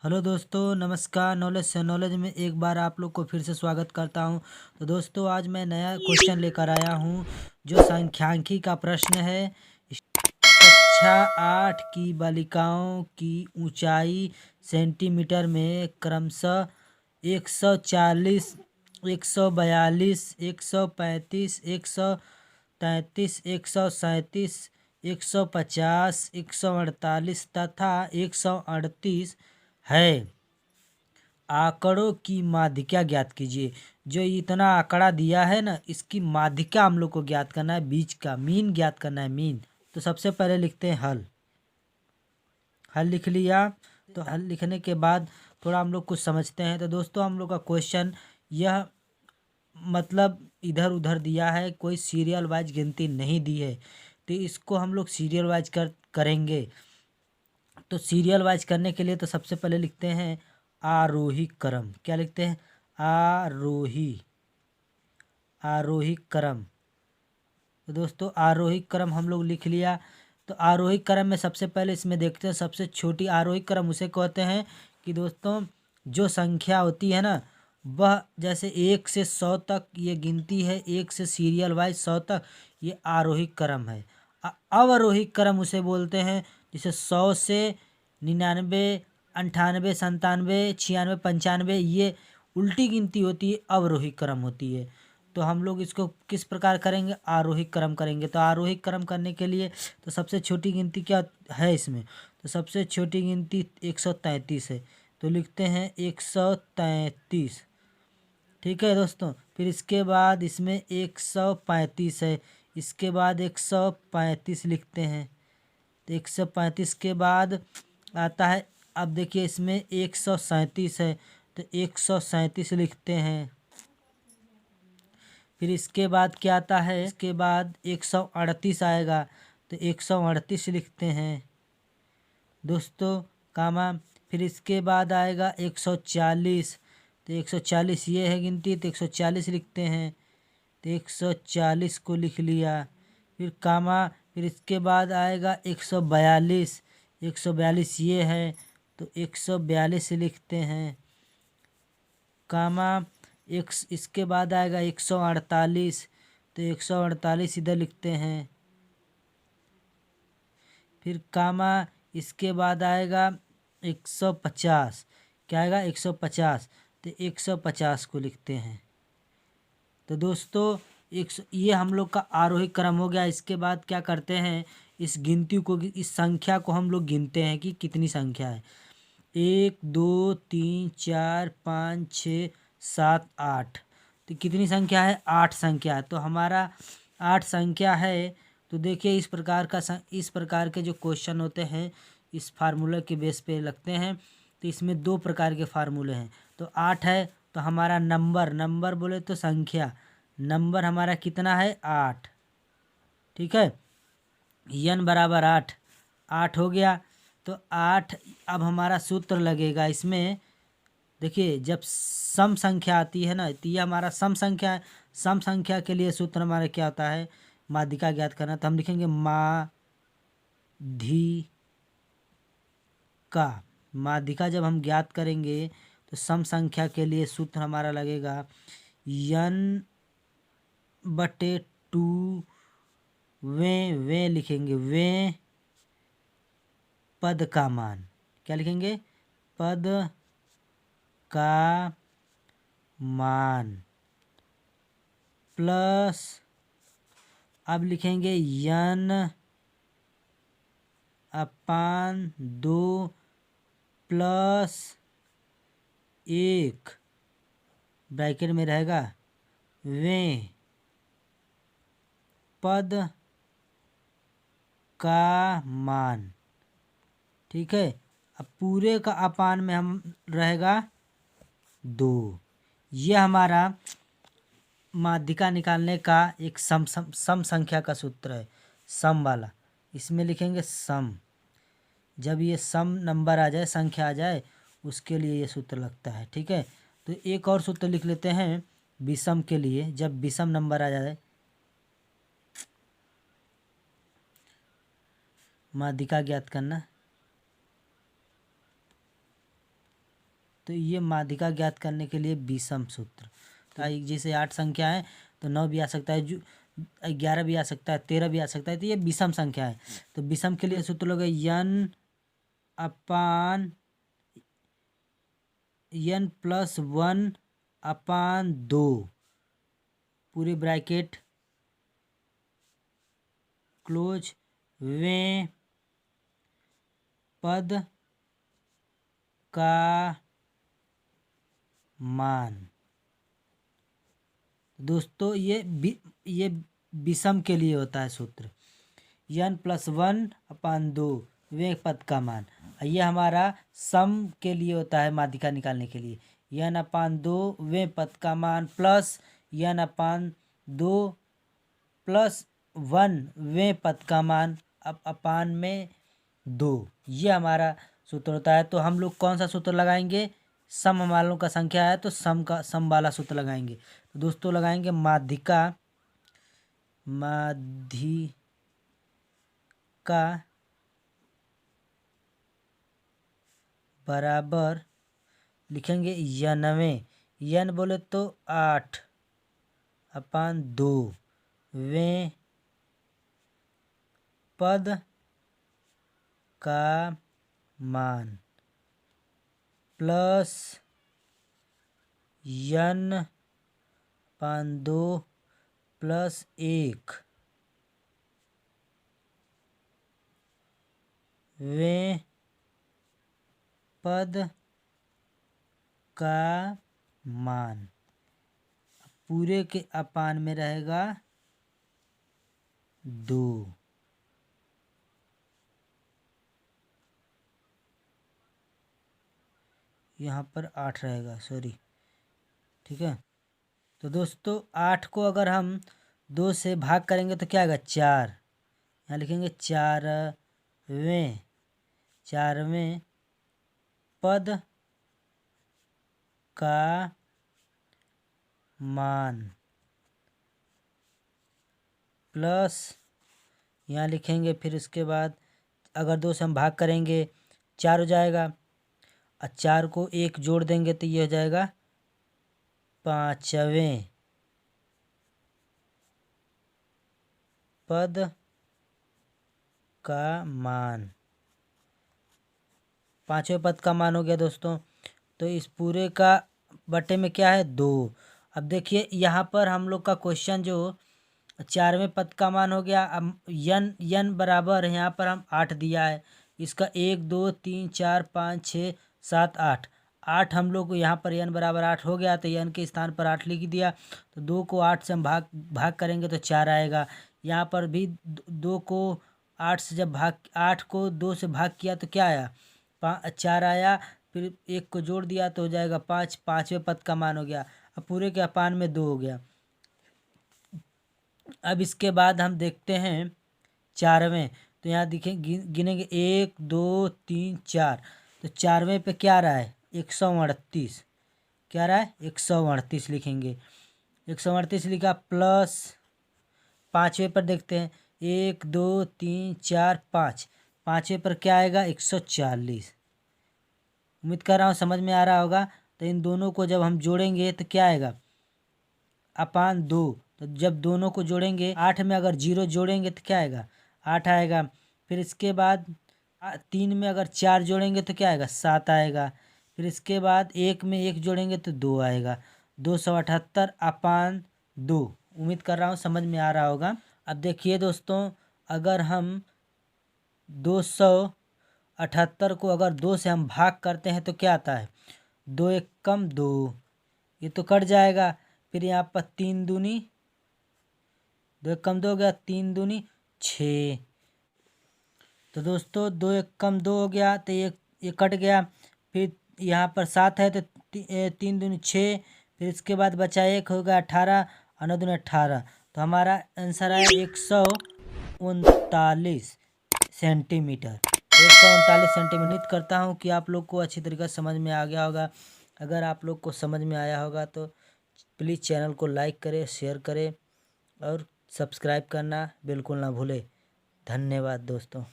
Hello दोस्तों, नमस्कार। Knowledge से नॉलेज में एक बार आप लोग को फिर से स्वागत करता हूं। तो दोस्तों, आज मैं नया क्वेश्चन लेकर आया हूं जो सांख्यिकी का प्रश्न है। कक्षा 8 की बालिकाओं की ऊंचाई सेंटीमीटर में क्रमशः 140, 142, 135, 133, 137, 150, 148 तथा 138 है। आंकड़ों की माध्यिका ज्ञात कीजिए। जो इतना आंकड़ा दिया है ना, इसकी माध्यिका हम लोग को ज्ञात करना है, बीच का मीन ज्ञात करना है, मीन। तो सबसे पहले लिखते हैं हल। हल लिख लिया। तो हल लिखने के बाद थोड़ा हम लोग कुछ समझते हैं। तो दोस्तों, हम लोग का क्वेश्चन यह मतलब इधर उधर दिया है, कोई सीरियल वाइज गिनती नहीं दी है। तो इसको हम लोग सीरियल वाइज करेंगे। तो सीरियल वाइज करने के लिए तो सबसे पहले लिखते हैं आरोही क्रम। क्या लिखते हैं? आरोही आरोही क्रम। तो दोस्तों, आरोही क्रम हम लोग लिख लिया। तो आरोही क्रम में सबसे पहले इसमें देखते हैं, सबसे छोटी आरोही क्रम उसे कहते हैं कि दोस्तों, जो संख्या होती है ना, वह जैसे 1 से 100 तक ये गिनती है, 1 से सीरियल वाइज 100 तक, ये आरोही क्रम है। अवरोही क्रम उसे बोलते हैं, जैसे 100 से 99, 98, 97, 96, 95, ये उल्टी गिनती होती है, अवरोही क्रम होती है। तो हम लोग इसको किस प्रकार करेंगे? आरोही क्रम करेंगे। तो आरोही क्रम करने के लिए तो सबसे छोटी गिनती क्या है इसमें? तो सबसे छोटी गिनती 133 है। तो लिखते हैं 133। ठीक है दोस्तों। फिर इसके बाद इसमें 135 है। इसके बाद 135 लिखते हैं। तो 135 के बाद आता है, अब देखिए इसमें 137 है। तो 137 लिखते हैं। फिर इसके बाद क्या आता है? इसके बाद 138 आएगा। तो 138 लिखते हैं दोस्तों, कामा। फिर इसके बाद आएगा 140। तो 140 ये है गिनती, तो 140 लिखते हैं। तो 140 को लिख लिया। फिर कामा। फिर इसके बाद आएगा 142। 142 ये है, तो 142 लिखते हैं, कामा। एक इसके बाद आएगा 148। तो 148 इधर लिखते हैं। फिर कामा। इसके बाद आएगा 150। क्या आएगा? 150। तो 150 को लिखते हैं। तो दोस्तों, ये हम लोग का आरोही क्रम हो गया। इसके बाद क्या करते हैं? इस गिनती को, इस संख्या को हम लोग गिनते हैं कि कितनी संख्या है। 1, 2, 3, 4, 5, 6, 7, 8। तो कितनी संख्या है? 8 संख्या है। तो हमारा 8 संख्या है। तो देखिए, इस प्रकार के जो क्वेश्चन होते हैं, इस फार्मूले के बेस पे लगते हैं। तो इसमें 2 प्रकार के फार्मूले हैं। तो 8 है, तो हमारा नंबर बोले तो संख्या, नंबर हमारा कितना है? 8। ठीक है। n बराबर 8। 8 हो गया। तो 8, अब हमारा सूत्र लगेगा इसमें। देखिए, जब सम संख्या आती है ना, तो ये हमारा सम संख्या है। सम संख्या के लिए सूत्र हमारा क्या होता है? माध्यिका ज्ञात करना। तो हम लिखेंगे माध्यिका जब हम ज्ञात करेंगे, तो सम संख्या के लिए सूत्र हमारा लगेगा n/2। वे लिखेंगे, वे पद का मान। क्या लिखेंगे? पद का मान प्लस, अब लिखेंगे n/2 प्लस 1, ब्रैकेट में रहेगा, वे पद का मान। ठीक है। अब पूरे का अपान में हम रहेगा 2। ये हमारा माध्यिका निकालने का एक सम संख्या का सूत्र है, सम वाला। इसमें लिखेंगे सम। जब ये सम नंबर आ जाए, संख्या आ जाए, उसके लिए ये सूत्र लगता है। ठीक है। तो एक और सूत्र लिख लेते हैं विषम के लिए। जब विषम नंबर आ जाए, माध्यिका ज्ञात करना। तो ये माध्यिका ज्ञात करने के लिए विषम सूत्र। तो जैसे 8 संख्या है तो 9 भी आ सकता है, जो 11 भी आ सकता है, 13 भी आ सकता है, तो ये विषम संख्या है। तो विषम के लिए सूत्र लोगे n प्लस 1/2 पूरी ब्रैकेट क्लोज वें पद का मान। दोस्तों ये विषम के लिए होता है सूत्र, n प्लस 1/2 वें पद का मान। ये हमारा सम के लिए होता है माध्यिका निकालने के लिए, n/2 वें पद का मान प्लस n/2 प्लस 1 वें पद का मान अपान में 2, ये हमारा सूत्र होता है। तो हम लोग कौन सा सूत्र लगाएंगे? सम वालों का संख्या है तो सम वाला सूत्र लगाएंगे। तो दोस्तों लगाएंगे माध्यिका बराबर लिखेंगे n बोले तो 8/2 वें पद का मान प्लस n/2 प्लस 1 वें पद का मान, पूरे के अपान में रहेगा 2। यहाँ पर 8 रहेगा, सॉरी, ठीक है। तो दोस्तों 8 को अगर हम 2 से भाग करेंगे तो क्या आएगा? 4। यहाँ लिखेंगे 4वें पद का मान प्लस, यहाँ लिखेंगे, फिर इसके बाद अगर 2 से हम भाग करेंगे 4 हो जाएगा, और 4 को 1 जोड़ देंगे तो ये हो जाएगा 5वें पद का मान। 5वें पद का मान हो गया दोस्तों। तो इस पूरे का बटे में क्या है? 2। अब देखिए यहाँ पर हम लोग का क्वेश्चन जो 4वें पद का मान हो गया। अब n बराबर यहाँ पर हम 8 दिया है, इसका 1 2 3 4 5 6 7 8 हम लोग को यहाँ पर n बराबर 8 हो गया, तो n के स्थान पर 8 लिख दिया। तो 2 को 8 से हम भाग करेंगे तो 4 आएगा। यहाँ पर भी 2 को 8 से जब 8 को 2 से भाग किया तो क्या आया? 4 आया, फिर 1 को जोड़ दिया तो हो जाएगा 5। 5वें पद का मान हो गया। अब पूरे के अपान में 2 हो गया। अब इसके बाद हम देखते हैं 4वें, तो यहाँ दिखें गिनेंगे 1 2 3 4। तो 4वें पे क्या रहा है? 138। क्या रहा है? 138 लिखेंगे। 138 लिखा, प्लस 5वें पर देखते हैं 1 2 3 4 5। 5वें पर क्या आएगा? 140। उम्मीद कर रहा हूँ समझ में आ रहा होगा। तो इन दोनों को जब हम जोड़ेंगे तो क्या आएगा? अपान 2। तो जब दोनों को जोड़ेंगे, 8 में अगर 0 जोड़ेंगे तो क्या आएगा? 8 आएगा। फिर इसके बाद 3 में अगर 4 जोड़ेंगे तो क्या आएगा? 7 आएगा। फिर इसके बाद 1 में 1 जोड़ेंगे तो 2 आएगा। 278/2। उम्मीद कर रहा हूँ समझ में आ रहा होगा। अब देखिए दोस्तों, अगर हम 278 को अगर 2 से हम भाग करते हैं तो क्या आता है? 2 1 कम 2, ये तो कट जाएगा। फिर यहाँ पर 3 दूनी 2 1 कम 2 हो गया, 3 दूनी 6। तो दोस्तों 2 1 कम 2 हो गया, तो ये कट गया। फिर यहाँ पर 7 है तो 3 दूनी 6। फिर इसके बाद बचा 1 हो गया 18, और 9 दूनी 18। तो हमारा आंसर है 139 सेंटीमीटर। 139 सेंटीमीटर। उम्मीद करता हूँ कि आप लोग को अच्छी तरीके से समझ में आ गया होगा। अगर आप लोग को समझ में आया होगा तो प्लीज़ चैनल को लाइक करें, शेयर करें और सब्सक्राइब करना बिल्कुल ना भूलें। धन्यवाद दोस्तों।